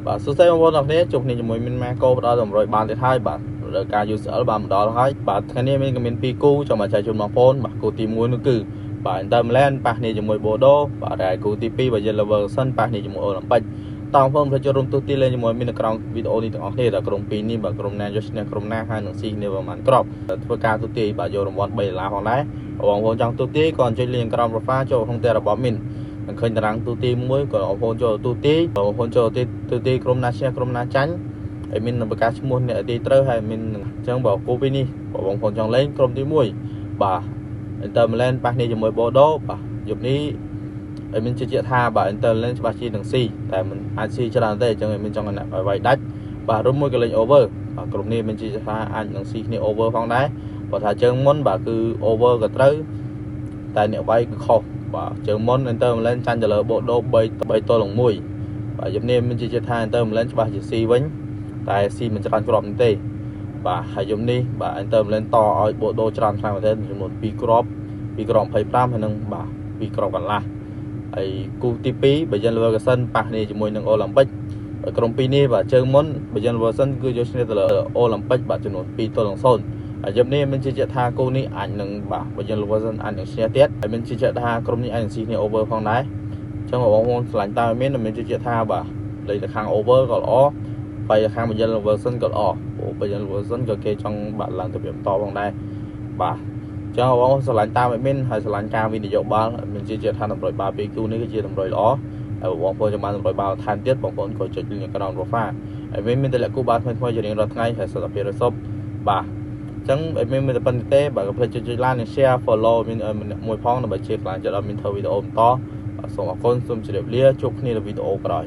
បាទសួស្តីបងប្អូនទាំងគ្នាជួបគ្នាជាមួយមានម៉ាកូដល់តម្រុយបានទៀតហើយបាទលើការ UCL បានមកដល់ហើយបាទថ្ងៃនេះមាន2គូចាំមកចែកជូនបងប្អូនបាទគូទី1នោះគឺបាទ Inter Milan ប៉ះគ្នាជាមួយ Bordeaux បាទហើយគូទី2 Bayer Leverkusen ប៉ះគ្នាជាមួយ Olympic តោះបងប្អូនចូលចូលរួមទូទីលេងជាមួយមាននៅក្រោមវីដេអូនេះទាំងអស់គ្នាដល់ក្រុម2នេះបាទក្រុមណាយកឈ្នះក្រុមណាហើយនឹងស៊ីគ្នាប្រហែលគ្រាប់ធ្វើការទូទីបាទយករង្វាន់$3ផងដែរបងប្អូនចង់ទូទីក៏អញ្ជើញលេងក្រោម profile ចូលក្នុងតែរបស់មីនឃើញតារាងទូទីមួយក៏បងប្អូនចូលទូទីបងប្អូនចូលទូទីក្រុមណាឈ្នះក្រុមណាចាញ់ហើយមានប្រកាសឈ្មោះអ្នកទីត្រូវហើយមានអញ្ចឹងបើគូពីនេះបងប្អូនចង់លេងក្រុមទី1បាទ Inter Milan ប៉ះគ្នាជាមួយ Bordeaux បាទយប់នេះហើយមានជឿជាក់ថាបាទ Inter Milan ច្បាស់ជានឹងស៊ីតែមិនអាចស៊ីច្រើនទេអញ្ចឹងមានចង់ឲ្យវាយដាច់បាទរួមមួយក៏លេង over បាទក្រុមនេះមានជឿជាក់ថាអាចនឹងស៊ីគ្នា over ផងដែរបើថាជើងមុនបាទគឺ over ក៏ត្រូវតែអ្នកវាយគឺខុសបាទជើងមុន Inter Milan ចាញ់ទៅលើ Bordeaux 3-1បាទយប់នេះមានជឿជាក់ថា Inter Milan ច្បាស់ជាស៊ីវិញតែស៊ីមិនច្រើនគ្រាប់នេះទេបាទហើយយប់នេះបាទ Inter Milan តឲ្យ Bordeaux ច្រើនខ្លាំងមែនទែនចំនួន2គ្រាប់25ហើយនឹងបាទ2គ្រាប់កន្លះហើយគូទី2 Bayer Leverkusen ប៉ះគ្នាជាមួយនឹង Olympic ក្រុម2នេះបាទជើងមុន Bayer Leverkusen គឺយកឈ្នះទៅលើ Olympic បាទចំនួន2-0ហើយយប់នេះមានជឿជាក់ថាគូនេះអាចនឹងបាទ Bayer Leverkusen អាចនឹងឈ្នះទៀតហើយមានជឿជាក់ថាក្រុមនេះអាចនឹងស៊ីគ្នា over ផងដែរអញ្ចឹងបងប្អូនឆ្លាញ់តើមានជឿជាក់ថាបាទលេងទៅខាង over ក៏ល្អហើយខាង Bayer Leverkusen ក៏ល្អព្រោះ Bayer Leverkusen ក៏គេចង់បាទឡើងទៅបន្តផងដែរបាទចឹងបងស្រឡាញ់តាមមានហើយស្រឡាញ់ការវិនិយោគបាល់មានជឿជាក់ថាតម្រុយបាល់ពីគូនេះគឺជាតម្រុយល្អហើយបងប្អូនចាំបានតម្រុយបាល់ថែមទៀតបងប្អូនក៏ចុច link ក្រោម profile ហើយមានតែលក្ខគូបាល់ថ្មីៗជារៀងរាល់ថ្ងៃហើយសុខភាពរសពបាទអញ្ចឹងមានតែប៉ុណ្្នេះទេបាទកុំភ្លេចចុច like និង share follow មានមួយផងដើម្បីជាខ្លាំងចិត្តដល់មានធ្វើវីដេអូបន្តបាទសូមអរគុណសូមជម្រាបលាជួបគ្នានៅវីដេអូក្រោយ